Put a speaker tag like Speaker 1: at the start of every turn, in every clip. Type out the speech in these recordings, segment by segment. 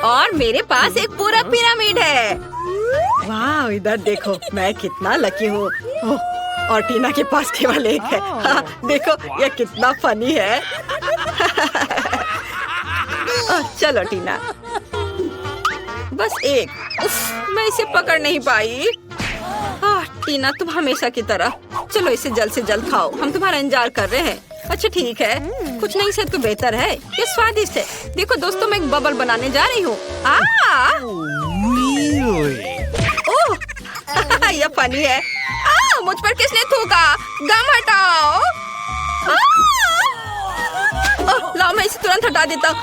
Speaker 1: और मेरे पास एक पूरा पिरामिड है। वाह, इधर देखो मैं कितना लकी हूँ। और टीना के पास केवल एक है। हाँ, देखो ये कितना फनी है। चलो टीना, बस एक। उफ, मैं इसे पकड़ नहीं पाई। टीना, तुम हमेशा की तरह। चलो इसे जल्द से जल्द खाओ, हम तुम्हारा इंतजार कर रहे हैं। अच्छा ठीक है, कुछ नहीं से तो बेहतर है, ये स्वादिष्ट है। देखो दोस्तों, मैं एक बबल बनाने जा रही हूँ। ओह, ये फनी है। मुझ पर किसने थूका? गम हटाओ। लाओ, मैं इसे तुरंत हटा देता हूँ।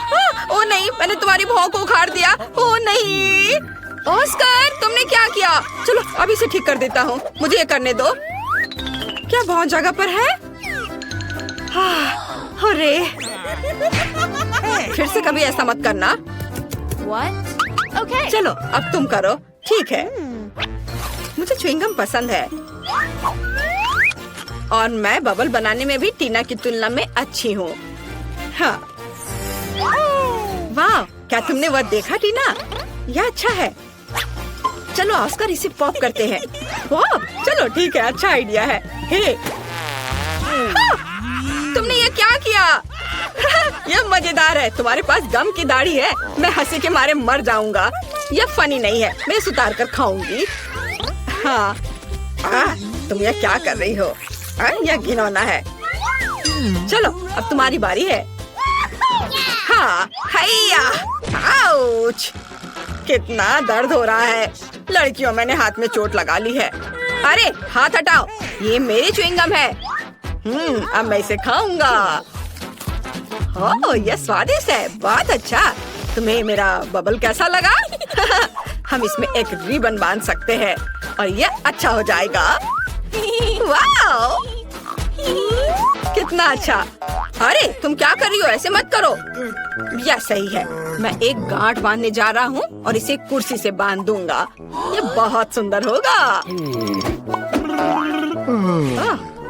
Speaker 1: ओ नहीं, मैंने तुम्हारी भौं को उखाड़ दिया। ओ नहीं ऑस्कर, तुमने क्या किया? चलो अभी इसे ठीक कर देता हूँ, मुझे ये करने दो। क्या बहुत जगह पर है? अरे फिर से कभी ऐसा मत करना।
Speaker 2: Okay.
Speaker 1: चलो अब तुम करो। ठीक है, मुझे च्युइंगम पसंद है और मैं बबल बनाने में भी टीना की तुलना में अच्छी हूँ। हाँ। वाह, क्या तुमने वह देखा टीना? यह अच्छा है। चलो ऑस्कर, इसे पॉप करते हैं। पॉप? चलो ठीक है, अच्छा आइडिया है। हे, तुमने ये क्या किया? यह मजेदार है। तुम्हारे पास गम की दाढ़ी है। मैं हंसी के मारे मर जाऊंगा। यह फनी नहीं है, मैं इसे उतार कर खाऊंगी। हाँ, तुम यह क्या कर रही हो? यह घिनौना है। चलो अब तुम्हारी बारी है। हाँ, हैया, आउच, कितना दर्द हो रहा है। लड़कियों, मैंने हाथ में चोट लगा ली है। अरे हाथ हटाओ, ये मेरी च्युइंगम है। अब मैं इसे खाऊंगा। ओह, यह स्वादिष्ट है, बहुत अच्छा। तुम्हें मेरा बबल कैसा लगा? हम इसमें एक रिबन बांध सकते हैं और यह अच्छा हो जाएगा। वाह, कितना अच्छा। अरे तुम क्या कर रही हो? ऐसे मत करो। यह सही है। मैं एक गांठ बांधने जा रहा हूँ और इसे कुर्सी से बांध दूंगा। ये बहुत सुंदर होगा।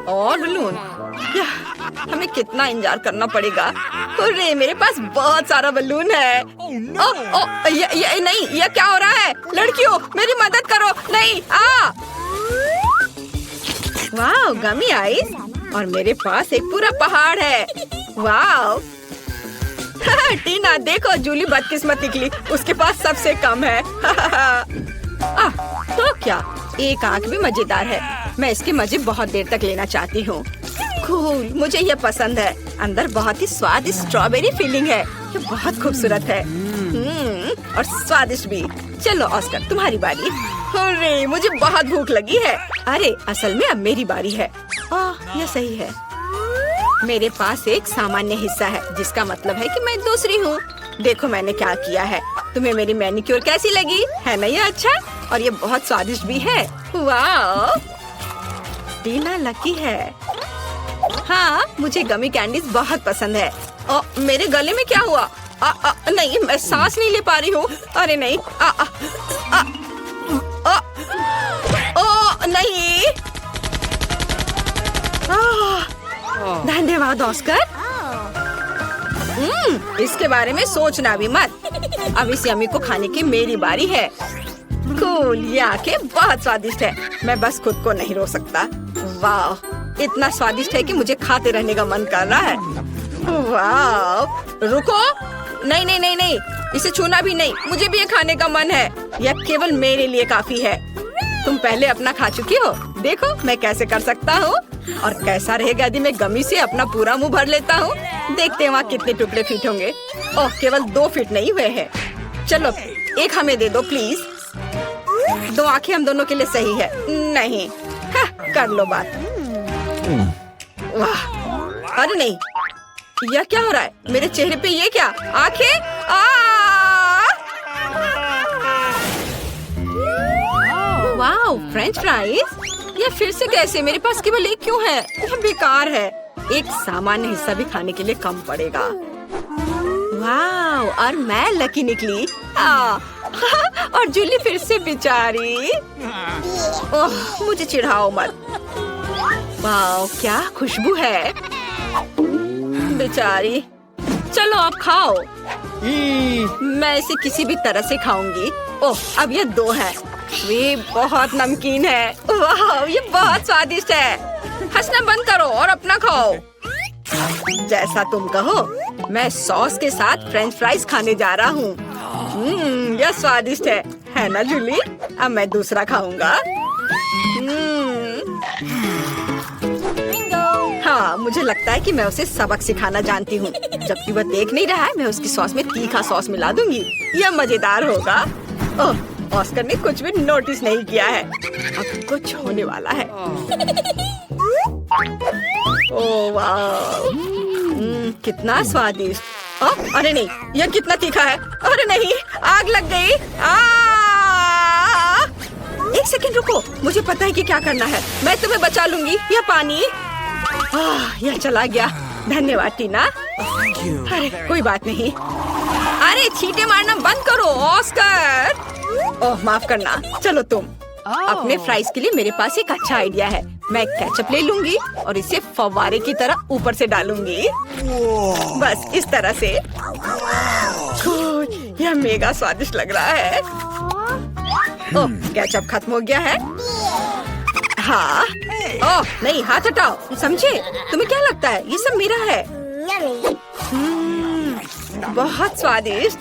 Speaker 1: और बलून, हमें कितना इंतजार करना पड़ेगा। अरे मेरे पास बहुत सारा बलून है। ये नहीं, ये क्या हो रहा है? लड़कियों मेरी मदद करो। नहीं, वाह, गमी आइस। और मेरे पास एक पूरा पहाड़ है। वाह। टीना देखो, जूली बदकिस्मत निकली, उसके पास सबसे कम है। तो क्या, एक आंख भी मजेदार है। मैं इसके मजे बहुत देर तक लेना चाहती हूँ। कूल, मुझे ये पसंद है। अंदर बहुत ही स्वादिष्ट स्ट्रॉबेरी फीलिंग है। ये बहुत खूबसूरत है और स्वादिष्ट भी। चलो ऑस्कर, तुम्हारी बारी। अरे मुझे बहुत भूख लगी है। अरे असल में अब मेरी बारी है। यह सही है। मेरे पास एक सामान्य हिस्सा है, जिसका मतलब है कि मैं दूसरी हूँ। देखो मैंने क्या किया है। तुम्हें मेरी मैनिक्योर कैसी लगी? है ना ये अच्छा? और ये बहुत स्वादिष्ट भी है। वाह, टीना लकी है। हाँ, मुझे गमी कैंडीज बहुत पसंद है। मेरे गले में क्या हुआ? नहीं, मैं सांस नहीं ले पा रही हूँ। अरे नहीं, नहीं। धन्यवाद ऑस्कर। इसके बारे में सोचना भी मत। अब इस यम्मी को खाने की मेरी बारी है। कूल, ये आंखें बहुत स्वादिष्ट है। मैं बस खुद को नहीं रोक सकता। वाह, इतना स्वादिष्ट है कि मुझे खाते रहने का मन कर रहा है। वाह, रुको, नहीं नहीं नहीं नहीं, इसे छूना भी नहीं। मुझे भी ये खाने का मन है। यह केवल मेरे लिए काफी है। तुम पहले अपना खा चुकी हो। देखो मैं कैसे कर सकता हूँ। और कैसा रहेगा यदि मैं गमी से अपना पूरा मुंह भर लेता हूँ। देखते हैं वहाँ कितने टुकड़े फिट होंगे। ओह, केवल 2 फिट नहीं हुए हैं। चलो एक हमें दे दो प्लीज। 2 आंखें हम दोनों के लिए सही है। नहीं, कर लो बात। वाह, अरे नहीं, यह क्या हो रहा है? मेरे चेहरे पे ये क्या? आंखें? वाह, फ्रेंच फ्राइज। यह फिर से कैसे? मेरे पास केवल एक क्यों है? यह बेकार है। एक सामान्य हिस्सा भी खाने के लिए कम पड़ेगा। वाह, और मैं लकी निकली। और जूली फिर से बेचारी। ओह, मुझे चिढ़ाओ मत। वाह, क्या खुशबू है। बेचारी। चलो अब खाओ। मैं इसे किसी भी तरह से खाऊंगी। ओह, अब ये 2 है। वे बहुत नमकीन है। वाह, ये बहुत स्वादिष्ट है। हंसना बंद करो और अपना खाओ। जैसा तुम कहो। मैं सॉस के साथ फ्रेंच फ्राइज खाने जा रहा हूँ। यह स्वादिष्ट है ना जूली? अब मैं दूसरा खाऊंगा। हाँ, मुझे लगता है कि मैं उसे सबक सिखाना जानती हूँ। जबकि वह देख नहीं रहा है, मैं उसकी सॉस में तीखा सॉस मिला दूंगी। यह मजेदार होगा। ओह, ऑस्कर ने कुछ भी नोटिस नहीं किया है। अब कुछ होने वाला है। ओह वाह, कितना स्वादिष्ट। अरे नहीं, यह कितना तीखा है। अरे नहीं, आग लग गई। एक सेकंड रुको, मुझे पता है कि क्या करना है। मैं तुम्हें बचा लूंगी। यह पानी। यह चला गया। धन्यवाद टीना। अरे कोई बात नहीं। अरे छींटे मारना बंद करो ऑस्कर। ओह माफ करना। चलो तुम। अपने फ्राइज के लिए मेरे पास एक अच्छा आइडिया है। मैं केचप ले लूंगी और इसे फव्वारे की तरह ऊपर से डालूंगी। बस इस तरह से। यह मेगा स्वादिष्ट लग रहा है। ओह, केचप खत्म हो गया है। हाँ। ओह नहीं, हाथ हटाओ। समझे? तुम्हें क्या लगता है ये सब मेरा है? बहुत स्वादिष्ट।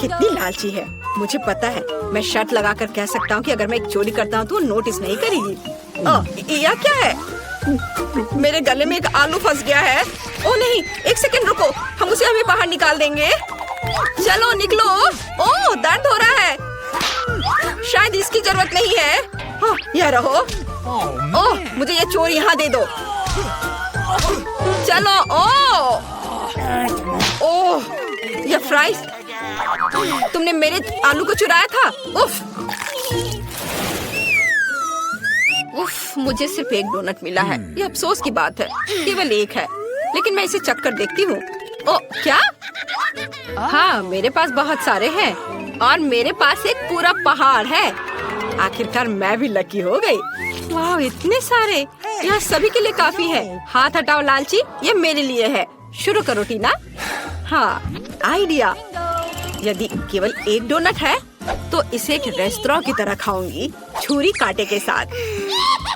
Speaker 1: कितनी लालची है। मुझे पता है, मैं शर्त लगाकर कह सकता हूँ कि अगर मैं एक चोरी करता हूँ तो वो नोटिस नहीं करेगी। ओह, यह क्या है? मेरे गले में एक आलू फंस गया है। ओह नहीं, एक सेकंड रुको, हम उसे अभी बाहर निकाल देंगे। चलो निकलो। ओह, दर्द हो रहा है। शायद इसकी जरूरत नहीं है। यह रहो। ओह, मुझे ये चोर यहाँ दे दो। चलो। ओह, यह फ्राइज। तुमने मेरे आलू को चुराया था। उफ, मुझे सिर्फ एक डोनट मिला है। ये अफसोस की बात है। केवल एक है, लेकिन मैं इसे चख कर देखती हूँ। ओह क्या? हाँ, मेरे पास बहुत सारे हैं और मेरे पास एक पूरा पहाड़ है। आखिरकार मैं भी लकी हो गई। वाह, इतने सारे। यह सभी के लिए काफी है। हाथ हटाओ लालची, ये मेरे लिए है। शुरू करो टीना। हाँ, आइडिया। यदि केवल एक डोनट है तो इसे एक रेस्तरां की तरह खाऊंगी, छुरी कांटे के साथ।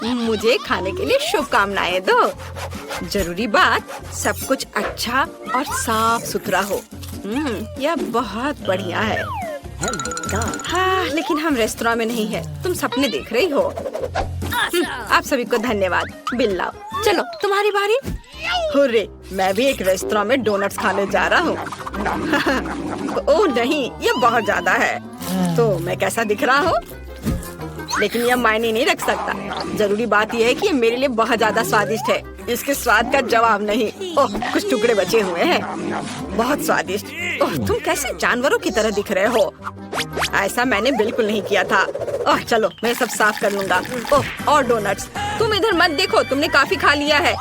Speaker 1: मुझे खाने के लिए शुभकामनाएं दो। जरूरी बात, सब कुछ अच्छा और साफ सुथरा हो। यह बहुत बढ़िया है। हाँ, लेकिन हम रेस्तरां में नहीं है। तुम सपने देख रही हो। आप सभी को धन्यवाद। बिल लाओ। चलो तुम्हारी बारी। हुर्रे, मैं भी एक रेस्तरां में डोनट्स खाने जा रहा हूँ। ओह नहीं, ये बहुत ज्यादा है। तो मैं कैसा दिख रहा हूँ? लेकिन यह मायने नहीं रख सकता। जरूरी बात यह है कि ये मेरे लिए बहुत ज्यादा स्वादिष्ट है। इसके स्वाद का जवाब नहीं। ओह, कुछ टुकड़े बचे हुए हैं। बहुत स्वादिष्ट। ओह, तुम कैसे जानवरों की तरह दिख रहे हो? ऐसा मैंने बिल्कुल नहीं किया था। ओह चलो, मैं सब साफ कर लूंगा। ओह, और डोनट्स। तुम इधर मत देखो, तुमने काफी खा लिया है।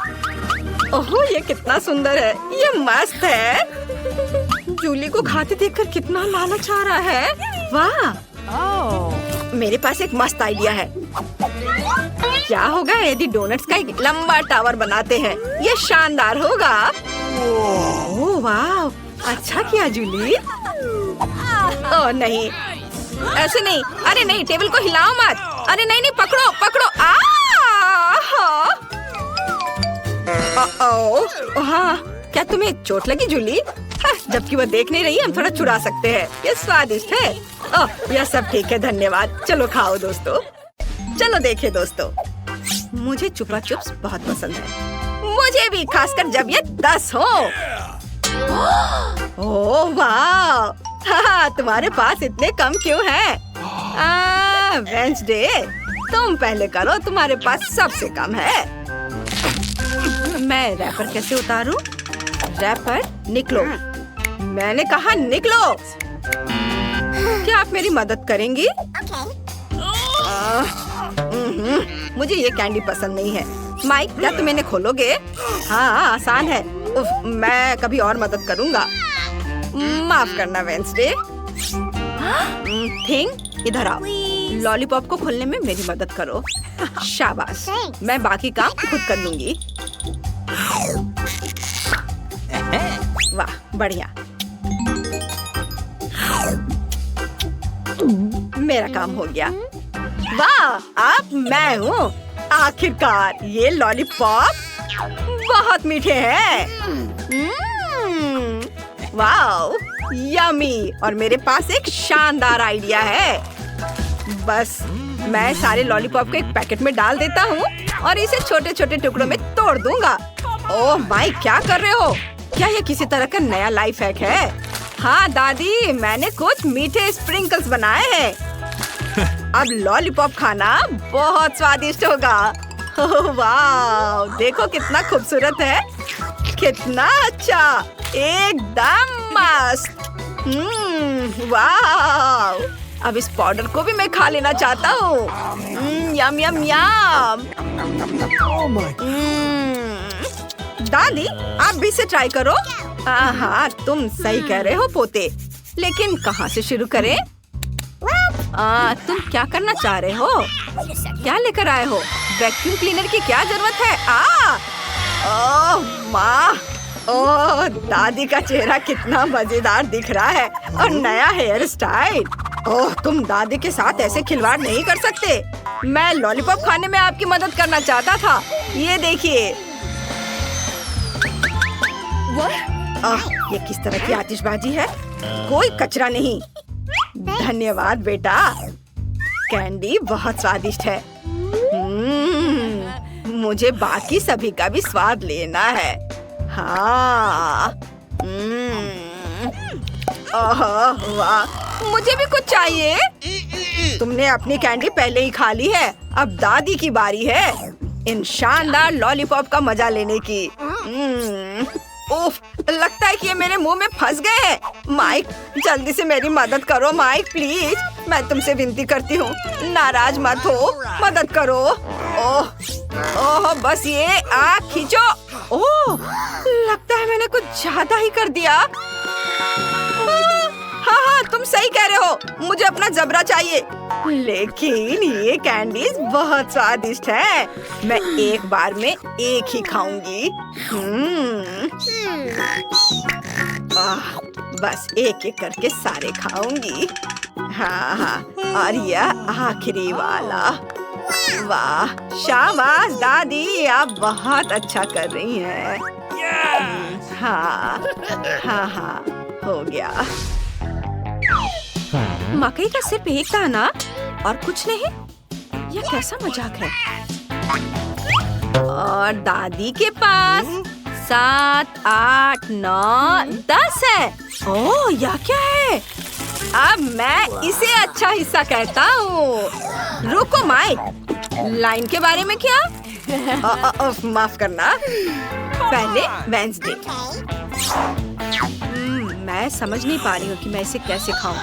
Speaker 1: ओह, ये कितना सुंदर है। ये मस्त है। जूली को खाते देखकर कितना लालच आ रहा है। वाह, मेरे पास एक मस्त आइडिया है। क्या होगा यदि डोनट्स का एक लंबा टावर बनाते हैं? ये शानदार होगा। ओह वाह, अच्छा किया जूली। ओह नहीं, ऐसे नहीं। अरे नहीं, टेबल को हिलाओ मत। अरे नहीं नहीं, पकड़ो पकड़ो। हाँ, क्या तुम्हें चोट लगी जूली? जबकि वो देख नहीं रही, हम थोड़ा चुरा सकते हैं। ये स्वादिष्ट है। ओह, यह सब ठीक है, धन्यवाद। चलो खाओ दोस्तों। चलो देखिए दोस्तों, मुझे चुपा चुप्स बहुत पसंद है। मुझे भी, खासकर जब ये 10 हो। ओह वाह, तुम्हारे पास इतने कम क्यों हैं? वेंसडे, तुम पहले करो, तुम्हारे पास सबसे कम है। मैं रैपर कैसे उतारूं? रैपर निकलो। मैंने कहा निकलो। क्या आप मेरी मदद करेंगी? मुझे ये कैंडी पसंद नहीं है। माइक, क्या तुम इन्हें खोलोगे? हाँ, आसान है। मैं कभी और मदद करूँगा। माफ करना वेंसडे। थिंग, इधर आओ। लॉलीपॉप को खोलने में मेरी मदद करो। शाबाश, मैं बाकी काम खुद कर लूंगी। वाह, बढ़िया। मेरा काम हो गया। वाह, अब मैं हूँ। आखिरकार ये लॉलीपॉप बहुत मीठे हैं। वाह, यमी। और मेरे पास एक शानदार आइडिया है। बस मैं सारे लॉलीपॉप को एक पैकेट में डाल देता हूँ और इसे छोटे छोटे टुकड़ों में तोड़ दूंगा। ओह माई, क्या कर रहे हो? क्या ये किसी तरह का नया लाइफ हैक है? हाँ दादी, मैंने कुछ मीठे स्प्रिंकल्स बनाए हैं। अब लॉलीपॉप खाना बहुत स्वादिष्ट होगा। ओह वाह, देखो कितना खूबसूरत है। कितना अच्छा, एकदम मस्त। वाह, अब इस पाउडर को भी मैं खा लेना चाहता हूँ। यम यम यम। दादी, आप भी इसे ट्राई करो। हाँ, तुम सही कह रहे हो पोते, लेकिन कहाँ से शुरू करें? तुम क्या करना चाह रहे हो? क्या लेकर आए हो? वैक्यूम क्लीनर की क्या जरूरत है? ओह माँ, ओह दादी का चेहरा कितना मजेदार दिख रहा है और नया हेयर स्टाइल। ओह, तुम दादी के साथ ऐसे खिलवाड़ नहीं कर सकते। मैं लॉलीपॉप खाने में आपकी मदद करना चाहता था। ये देखिए। ये किस तरह की आतिशबाजी है? कोई कचरा नहीं। धन्यवाद बेटा, कैंडी बहुत स्वादिष्ट है। मुझे बाकी सभी का भी स्वाद लेना है। हाँ। वाह, मुझे भी कुछ चाहिए। तुमने अपनी कैंडी पहले ही खा ली है, अब दादी की बारी है इन शानदार लॉलीपॉप का मजा लेने की। उफ, लगता है कि ये मेरे मुंह में फंस गए हैं। माइक, जल्दी से मेरी मदद करो माइक, प्लीज। मैं तुमसे विनती करती हूँ, नाराज मत हो, मदद करो। ओह, बस ये खींचो। ओह, लगता है मैंने कुछ ज्यादा ही कर दिया। हाँ, तुम सही कह रहे हो, मुझे अपना जबरा चाहिए। लेकिन ये कैंडीज बहुत स्वादिष्ट है। मैं एक बार में एक ही खाऊंगी। बस एक एक करके सारे खाऊंगी। हाँ, और यह आखिरी वाला। वाह, शाबाश दादी, आप बहुत अच्छा कर रही हैं। हाँ, हो गया। मकई का सिर्फ एक दाना और कुछ नहीं? यह कैसा मजाक है? और दादी के पास 7, 8, 9, 10 है। ओह, यह क्या है? अब मैं इसे अच्छा हिस्सा कहता हूँ। रुको माइक, लाइन के बारे में क्या? माफ करना, पहले वेंसडे। मैं समझ नहीं पा रही हूँ कि मैं इसे कैसे खाऊं।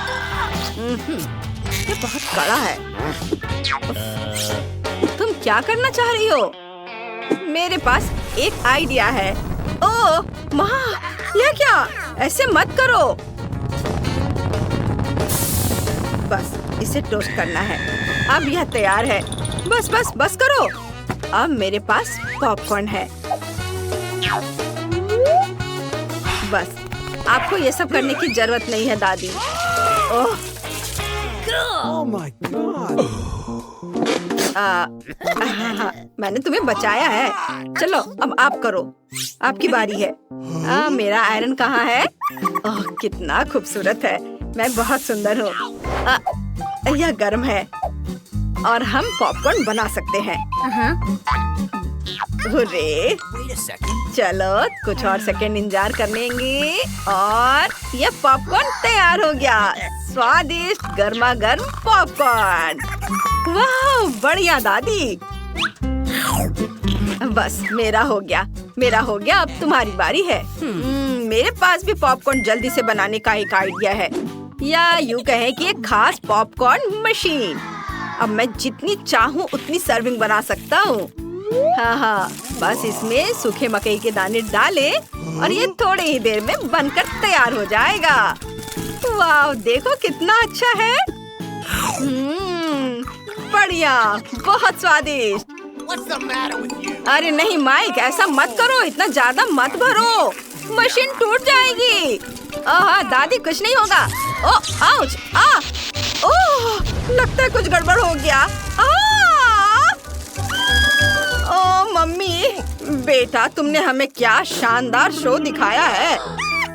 Speaker 1: ये बहुत कड़ा है। तुम क्या करना चाह रही हो? मेरे पास एक आइडिया है। ओह माँ, यह क्या? ऐसे मत करो। बस इसे टोस्ट करना है। अब यह तैयार है। बस करो। अब मेरे पास पॉपकॉर्न है। बस, आपको ये सब करने की जरूरत नहीं है दादी। Oh my God. मैंने तुम्हें बचाया है। चलो अब आप करो, आपकी बारी है। मेरा आयरन कहाँ है? ओह, कितना खूबसूरत है। मैं बहुत सुंदर हूँ। यह गर्म है और हम पॉपकॉर्न बना सकते हैं। हुर्रे! चलो कुछ और सेकंड इंतजार कर लेंगे और यह पॉपकॉर्न तैयार हो गया। स्वादिष्ट गर्मा गर्म पॉपकॉर्न। वाह, बढ़िया दादी। बस मेरा हो गया। अब तुम्हारी बारी है। मेरे पास भी पॉपकॉर्न जल्दी से बनाने का एक आइडिया है, या यूँ कहें कि एक खास पॉपकॉर्न मशीन। अब मैं जितनी चाहूँ उतनी सर्विंग बना सकता हूँ। हाँ, बस इसमें सूखे मकई के दाने डाले और ये थोड़ी ही देर में बनकर तैयार हो जाएगा। वाह, देखो कितना अच्छा है। बढ़िया, बहुत स्वादिष्ट। अरे नहीं माइक, ऐसा मत करो, इतना ज्यादा मत भरो, मशीन टूट जाएगी। दादी कुछ नहीं होगा। ओह, आउच! ओह, लगता है कुछ गड़बड़ हो गया। ओ मम्मी, बेटा तुमने हमें क्या शानदार शो दिखाया है।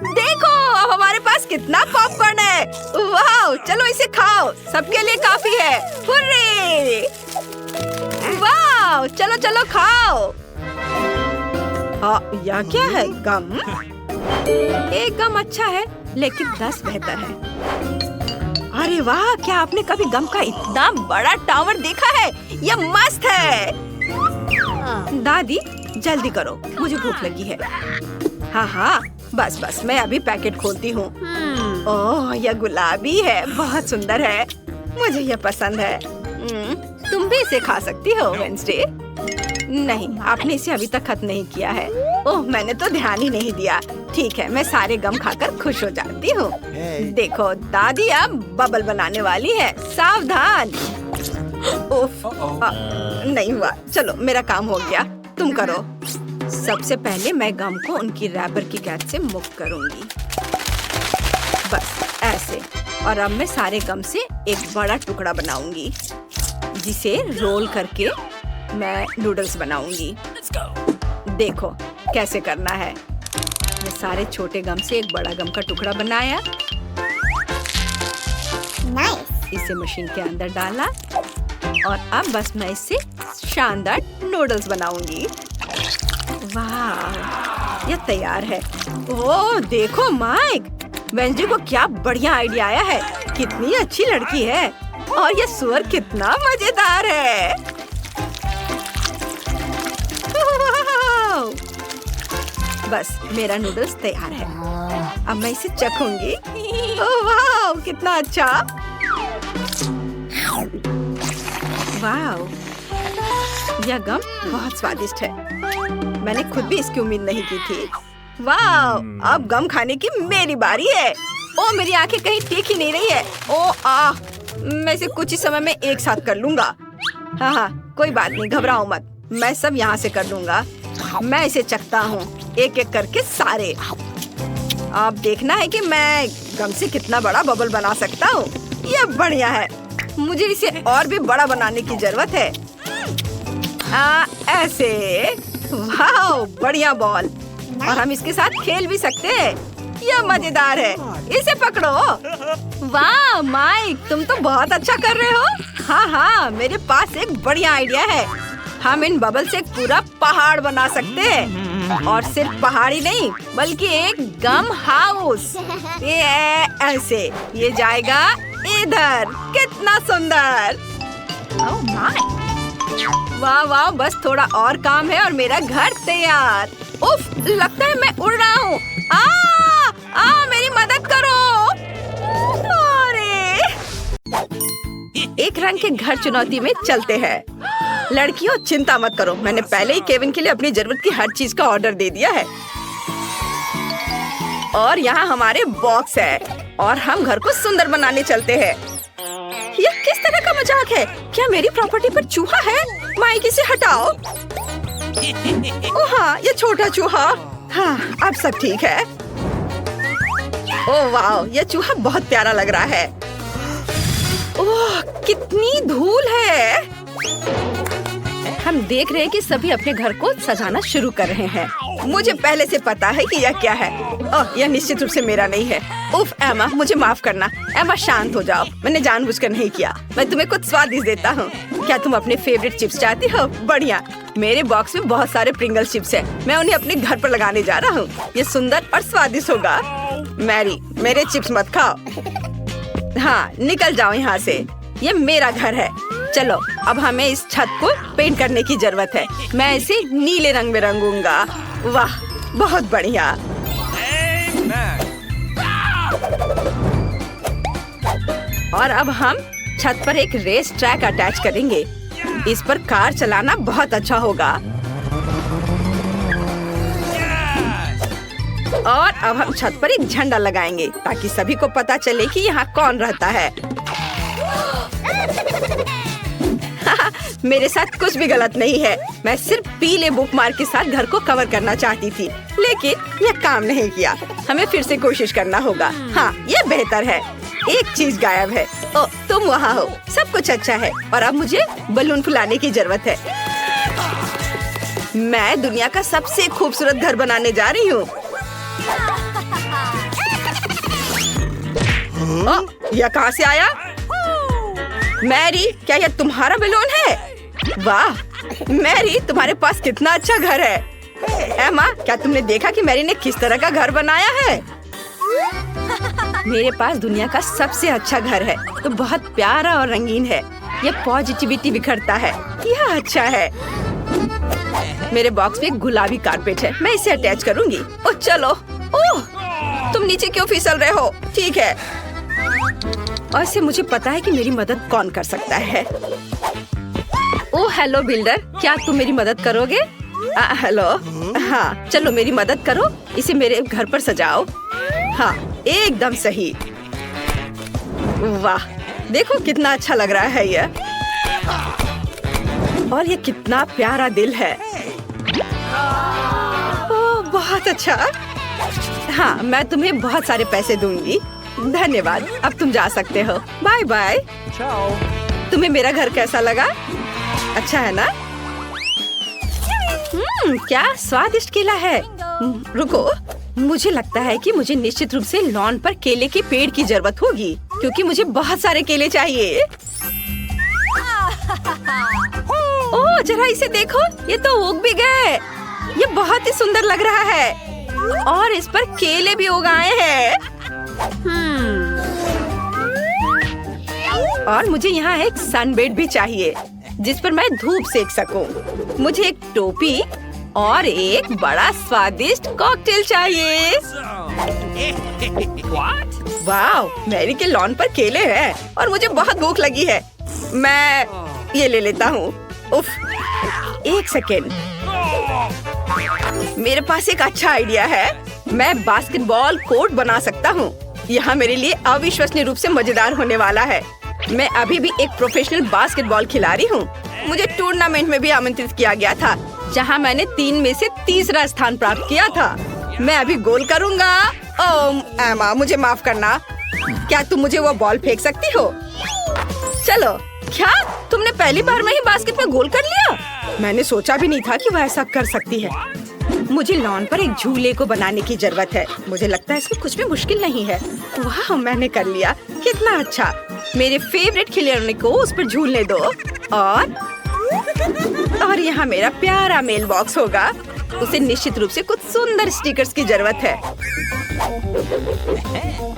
Speaker 1: देखो अब हमारे पास कितना पॉपकॉर्न है। वाह, चलो इसे खाओ, सबके लिए काफी है। हुर्रे! वाह, चलो चलो खाओ। हाँ, यह क्या है? गम? एक गम अच्छा है लेकिन 10 बेहतर है। अरे वाह, क्या आपने कभी गम का इतना बड़ा टावर देखा है? यह मस्त है। दादी जल्दी करो, मुझे भूख लगी है। हाँ हाँ, बस बस मैं अभी पैकेट खोलती हूँ। ओह, यह गुलाबी है, बहुत सुंदर है, मुझे यह पसंद है। तुम भी इसे खा सकती हो वेंसडे। नहीं, आपने इसे अभी तक खत्म नहीं किया है। ओह, मैंने तो ध्यान ही नहीं दिया। ठीक है, मैं सारे गम खाकर खुश हो जाती हूँ। देखो दादी अब बबल बनाने वाली है, सावधान। उफ, नहीं हुआ। चलो मेरा काम हो गया, तुम करो। सबसे पहले मैं गम को उनकी रैपर की कैद से मुक्त करूंगी, बस ऐसे। और अब मैं सारे गम से एक बड़ा टुकड़ा बनाऊंगी, जिसे रोल करके मैं नूडल्स बनाऊंगी। देखो कैसे करना है। मैं सारे छोटे गम से एक बड़ा गम का टुकड़ा बनाया। इसे मशीन के अंदर डाला और अब बस मैं इससे शानदार नूडल्स बनाऊंगी। वाह, यह तैयार है। ओह देखो माइक, वेंसडे को क्या बढ़िया आइडिया आया है। कितनी अच्छी लड़की है और यह सुअर कितना मजेदार है। बस मेरा नूडल्स तैयार है, अब मैं इसे चखूंगी। ओह वाह, कितना अच्छा। वाह, यह गम बहुत स्वादिष्ट है, मैंने खुद भी इसकी उम्मीद नहीं की थी। वाह, अब गम खाने की मेरी बारी है। ओ मेरी आंखें कहीं ठीक ही नहीं रही है। ओ मैं इसे कुछ ही समय में एक साथ कर लूंगा। हाँ हाँ, कोई बात नहीं, घबराओ मत, मैं सब यहाँ से कर लूंगा। मैं इसे चखता हूँ एक एक करके सारे। अब देखना है कि मैं गम से कितना बड़ा बबल बना सकता हूँ। यह बढ़िया है, मुझे इसे और भी बड़ा बनाने की जरूरत है। ऐसे। वाह, बढ़िया बॉल, और हम इसके साथ खेल भी सकते हैं। यह मजेदार है, इसे पकड़ो। वाह माइक, तुम तो बहुत अच्छा कर रहे हो। हाँ हाँ, मेरे पास एक बढ़िया आइडिया है। हम इन बबल से एक पूरा पहाड़ बना सकते हैं, और सिर्फ पहाड़ी नहीं बल्कि एक गम हाउस। ये ऐसे, ये जाएगा इधर। कितना सुंदर। ओह माय, वाह वाह, बस थोड़ा और काम है और मेरा घर तैयार। उफ, लगता है मैं उड़ रहा हूँ। मेरी मदद करो। अरे, एक रंग के घर चुनौती में चलते हैं। लड़कियों चिंता मत करो, मैंने पहले ही केविन के लिए अपनी जरूरत की हर चीज का ऑर्डर दे दिया है। और यहाँ हमारे बॉक्स है और हम घर को सुंदर बनाने चलते हैं। यह किस तरह का मजाक है? क्या मेरी प्रॉपर्टी पर चूहा है? माइक, इसे हटाओ। ओह हाँ, ये छोटा चूहा। हाँ, अब सब ठीक है। ओह वाह, यह चूहा बहुत प्यारा लग रहा है। ओह, कितनी धूल है। हम देख रहे हैं कि सभी अपने घर को सजाना शुरू कर रहे हैं। मुझे पहले से पता है कि यह क्या है। ओह, यह निश्चित रूप से मेरा नहीं है। उफ एमा, मुझे माफ करना। एमा शांत हो जाओ, मैंने जानबूझकर नहीं किया। मैं तुम्हें कुछ स्वादिष्ट देता हूँ। क्या तुम अपने फेवरेट चिप्स चाहती हो? बढ़िया, मेरे बॉक्स में बहुत सारे प्रिंगल चिप्स हैं। मैं उन्हें अपने घर पर लगाने जा रहा हूँ। ये सुंदर और स्वादिष्ट होगा। मैरी, मेरे चिप्स मत खाओ। हाँ, निकल जाओ यहाँ से, ये मेरा घर है। चलो, अब हमें इस छत को पेंट करने की जरूरत है। मैं इसे नीले रंग में रंगूंगा। वाह, बहुत बढ़िया। और अब हम छत पर एक रेस ट्रैक अटैच करेंगे। इस पर कार चलाना बहुत अच्छा होगा। और अब हम छत पर एक झंडा लगाएंगे ताकि सभी को पता चले कि यहाँ कौन रहता है। मेरे साथ कुछ भी गलत नहीं है। मैं सिर्फ पीले बुकमार्क के साथ घर को कवर करना चाहती थी, लेकिन यह काम नहीं किया। हमें फिर से कोशिश करना होगा। हाँ, यह बेहतर है। एक चीज गायब है। ओ, तुम वहाँ हो। सब कुछ अच्छा है और अब मुझे बलून फुलाने की जरूरत है। मैं दुनिया का सबसे खूबसूरत घर बनाने जा रही हूँ। यह कहाँ से आया? मैरी, क्या यह तुम्हारा बलून है? वाह मैरी, तुम्हारे पास कितना अच्छा घर है। एमा, क्या तुमने देखा कि मैरी ने किस तरह का घर बनाया है? मेरे पास दुनिया का सबसे अच्छा घर है, तो बहुत प्यारा और रंगीन है। यह पॉजिटिविटी बिखरता है। यह अच्छा है। मेरे बॉक्स में एक गुलाबी कारपेट है, मैं इसे अटैच करूंगी। ओह चलो। ओह, तुम नीचे क्यों फिसल रहे हो? ठीक है। और इससे मुझे पता है कि मेरी मदद कौन कर सकता है। ओह हेलो बिल्डर, क्या तुम मेरी मदद करोगे? हेलो। हाँ चलो मेरी मदद करो, इसे मेरे घर पर सजाओ। हाँ एकदम सही। वाह देखो कितना अच्छा लग रहा है यह। और ये कितना प्यारा दिल है। ओह बहुत अच्छा। हाँ मैं तुम्हें बहुत सारे पैसे दूंगी। धन्यवाद, अब तुम जा सकते हो। Bye bye. तुम्हें मेरा घर कैसा लगा? अच्छा है ना? क्या स्वादिष्ट केला है। रुको, मुझे लगता है कि मुझे निश्चित रूप से लॉन पर केले के पेड़ की जरूरत होगी, क्योंकि मुझे बहुत सारे केले चाहिए। ओह जरा इसे देखो, ये तो उग भी गए। ये बहुत ही सुंदर लग रहा है और इस पर केले भी उग आए हैं। और मुझे यहाँ एक सनबेड भी चाहिए जिस पर मैं धूप सेक सकूं। मुझे एक टोपी और एक बड़ा स्वादिष्ट कॉकटेल चाहिए। वाह मैरी के लॉन पर केले हैं और मुझे बहुत भूख लगी है। मैं ये ले लेता हूँ। उफ, एक सेकेंड, मेरे पास एक अच्छा आइडिया है। मैं बास्केटबॉल कोर्ट बना सकता हूँ। यहाँ मेरे लिए अविश्वसनीय रूप से मजेदार होने वाला है। मैं अभी भी एक प्रोफेशनल बास्केटबॉल खिलाड़ी हूँ। मुझे टूर्नामेंट में भी आमंत्रित किया गया था, जहाँ मैंने 3 में से तीसरा स्थान प्राप्त किया था। मैं अभी गोल करूँगा। ओह एमा, मुझे माफ करना। क्या तुम मुझे वो बॉल फेंक सकती हो? चलो। क्या तुमने पहली बार में ही बास्केट में गोल कर लिया? मैंने सोचा भी नहीं था कि वह ऐसा कर सकती है। मुझे लॉन पर एक झूले को बनाने की जरूरत है। मुझे लगता है इसमें कुछ भी मुश्किल नहीं है। वाह मैंने कर लिया, कितना अच्छा। मेरे फेवरेट खिलौने को उस पर झूलने दो। और यहाँ मेरा प्यारा मेल बॉक्स होगा। उसे निश्चित रूप से कुछ सुंदर स्टिकर्स की जरूरत है।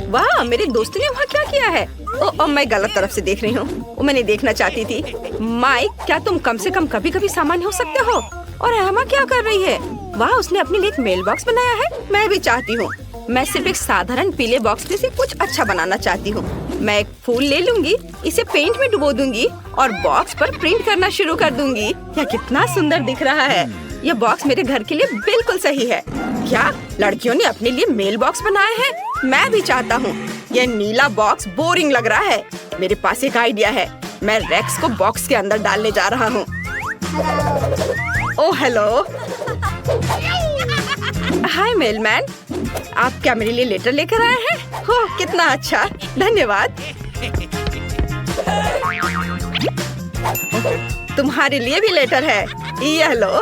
Speaker 1: वाह मेरे दोस्त ने वहाँ क्या किया है? ओह मैं गलत तरफ से देख रही हूँ। वो मैंने देखना चाहती थी। माइक, क्या तुम कम से कम कभी कभी सामान्य हो सकते हो? और एमा क्या कर रही है? वाह उसने अपने लिए एक मेल बॉक्स बनाया है। मैं भी चाहती हूँ। मैं सिर्फ एक साधारण पीले बॉक्स में से कुछ अच्छा बनाना चाहती हूँ। मैं एक फूल ले लूंगी, इसे पेंट में डुबो दूंगी और बॉक्स पर प्रिंट करना शुरू कर दूंगी। यह कितना सुंदर दिख रहा है। यह बॉक्स मेरे घर के लिए बिल्कुल सही है। क्या लड़कियों ने अपने लिए मेल बॉक्स बनाए हैं? मैं भी चाहता हूँ। यह नीला बॉक्स बोरिंग लग रहा है। मेरे पास एक आइडिया है। मैं रेक्स को बॉक्स के अंदर डालने जा रहा हूँ। Oh hello. हाय मेलमैन, आप क्या मेरे लिए लेटर लेकर आए हैं? हो कितना अच्छा, धन्यवाद। तुम्हारे लिए भी लेटर है। ये लो।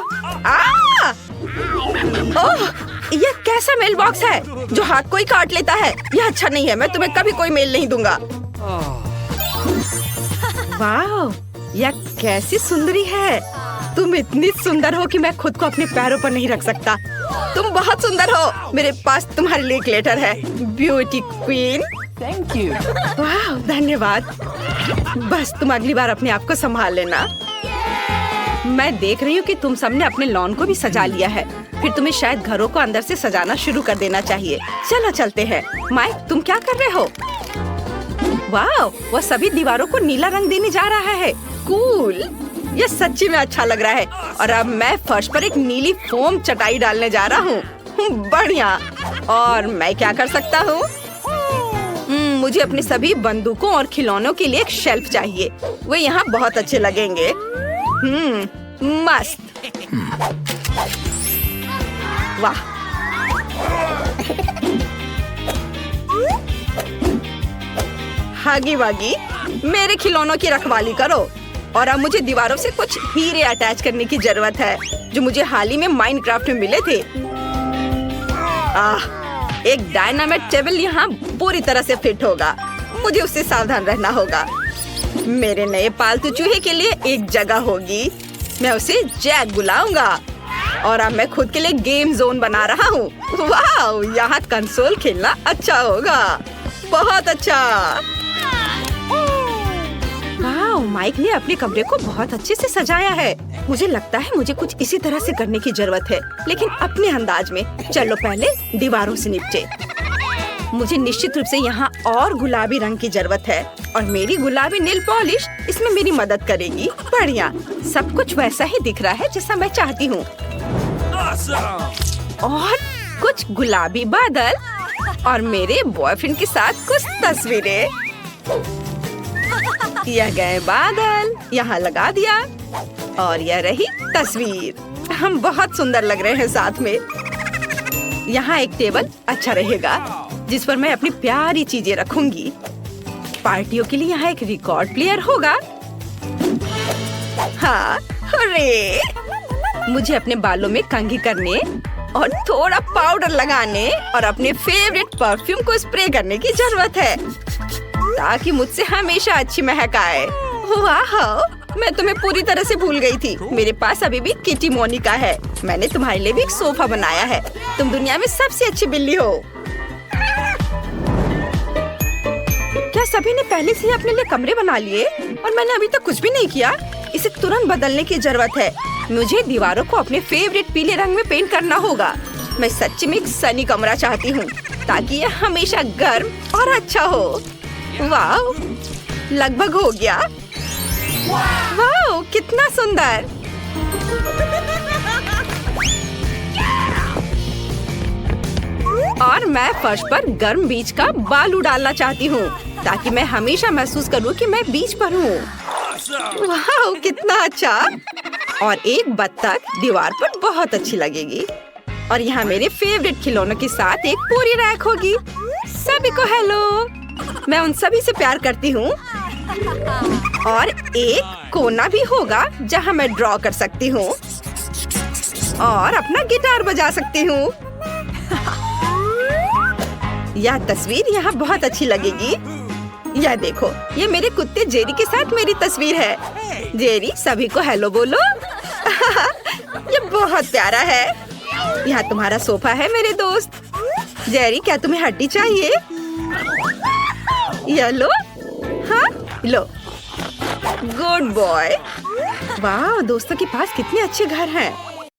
Speaker 1: ओह यह कैसा मेल बॉक्स है जो हाथ को ही काट लेता है? यह अच्छा नहीं है। मैं तुम्हें कभी कोई मेल नहीं दूंगा। वाह यह कैसी सुंदरी है। तुम इतनी सुंदर हो कि मैं खुद को अपने पैरों पर नहीं रख सकता। तुम बहुत सुंदर हो। मेरे पास तुम्हारे लिए एक लेटर है। Beauty queen.
Speaker 2: Thank you.
Speaker 1: वाह धन्यवाद। बस तुम अगली बार अपने आप को संभाल लेना। मैं देख रही हूँ कि तुम सबने अपने लॉन को भी सजा लिया है। फिर तुम्हें शायद घरों को अंदर से सजाना शुरू कर देना चाहिए। चलो चलते हैं। माइक तुम क्या कर रहे हो? वाह वह सभी दीवारों को नीला रंग देने जा रहा है। कूल, यह सच्ची में अच्छा लग रहा है। और अब मैं फर्श पर एक नीली फोम चटाई डालने जा रहा हूँ। बढ़िया। और मैं क्या कर सकता हूँ? मुझे अपने सभी बंदूकों और खिलौनों के लिए एक शेल्फ चाहिए। वे यहाँ बहुत अच्छे लगेंगे। मस्त। वाह भागी वागी, मेरे खिलौनों की रखवाली करो। और अब मुझे दीवारों से कुछ हीरे अटैच करने की जरूरत है, जो मुझे हाल ही में माइनक्राफ्ट में मिले थे। एक डायनामाइट टेबल यहाँ पूरी तरह से फिट होगा। मुझे उससे सावधान रहना होगा। मेरे नए पालतू चूहे के लिए एक जगह होगी। मैं उसे जैक बुलाऊंगा। और अब मैं खुद के लिए गेम जोन बना रहा हूँ। वाह, यहाँ कंसोल खेलना अच्छा होगा। बहुत अच्छा। वाह, माइक ने अपने कमरे को बहुत अच्छे से सजाया है। मुझे लगता है मुझे कुछ इसी तरह से करने की जरूरत है, लेकिन अपने अंदाज में। चलो पहले दीवारों से निपटे। मुझे निश्चित रूप से यहाँ और गुलाबी रंग की जरूरत है, और मेरी गुलाबी नेल पॉलिश इसमें मेरी मदद करेगी। बढ़िया, सब कुछ वैसा ही दिख रहा है जैसा मैं चाहती हूँ। और कुछ गुलाबी बादल और मेरे बॉयफ्रेंड के साथ कुछ तस्वीरें। यह गए बादल, यहाँ लगा दिया, और यह रही तस्वीर। हम बहुत सुंदर लग रहे हैं साथ में। यहाँ एक टेबल अच्छा रहेगा, जिस पर मैं अपनी प्यारी चीजें रखूंगी। पार्टियों के लिए यहाँ एक रिकॉर्ड प्लेयर होगा। हाँ, अरे मुझे अपने बालों में कंघी करने और थोड़ा पाउडर लगाने और अपने फेवरेट परफ्यूम को स्प्रे करने की जरूरत है, ताकि मुझसे हमेशा अच्छी महक आए। वाह, मैं तुम्हें पूरी तरह से भूल गई थी। मेरे पास अभी भी किटी मोनिका है। मैंने तुम्हारे लिए भी एक सोफा बनाया है। तुम दुनिया में सबसे अच्छी बिल्ली हो। क्या सभी ने पहले से ही अपने लिए कमरे बना लिए और मैंने अभी तक कुछ भी नहीं किया? इसे तुरंत बदलने की जरूरत है। मुझे दीवारों को अपने फेवरेट पीले रंग में पेंट करना होगा। मैं सच्ची में एक सनी कमरा चाहती हूँ, ताकि यह हमेशा गर्म और अच्छा हो। वाह, लगभग हो गया। वाह, कितना सुंदर। और मैं फर्श पर गर्म बीच का बालू डालना चाहती हूँ, ताकि मैं हमेशा महसूस करूँ कि मैं बीच पर हूँ। वाह, कितना अच्छा। और एक बत्तख दीवार पर बहुत अच्छी लगेगी। और यहाँ मेरे फेवरेट खिलौनों के साथ एक पूरी रैक होगी। सभी को हेलो, मैं उन सभी से प्यार करती हूँ। और एक कोना भी होगा जहाँ मैं ड्रॉ कर सकती हूँ और अपना गिटार बजा सकती हूँ। यह तस्वीर यहाँ बहुत अच्छी लगेगी। यह देखो, ये मेरे कुत्ते जेरी के साथ मेरी तस्वीर है। जेरी, सभी को हेलो बोलो। ये बहुत प्यारा है। यहाँ तुम्हारा सोफा है मेरे दोस्त। जेरी, क्या तुम्हें हड्डी चाहिए? ये लो। हाँ, लो। Good boy. वाह, दोस्तों के पास कितने अच्छे घर हैं।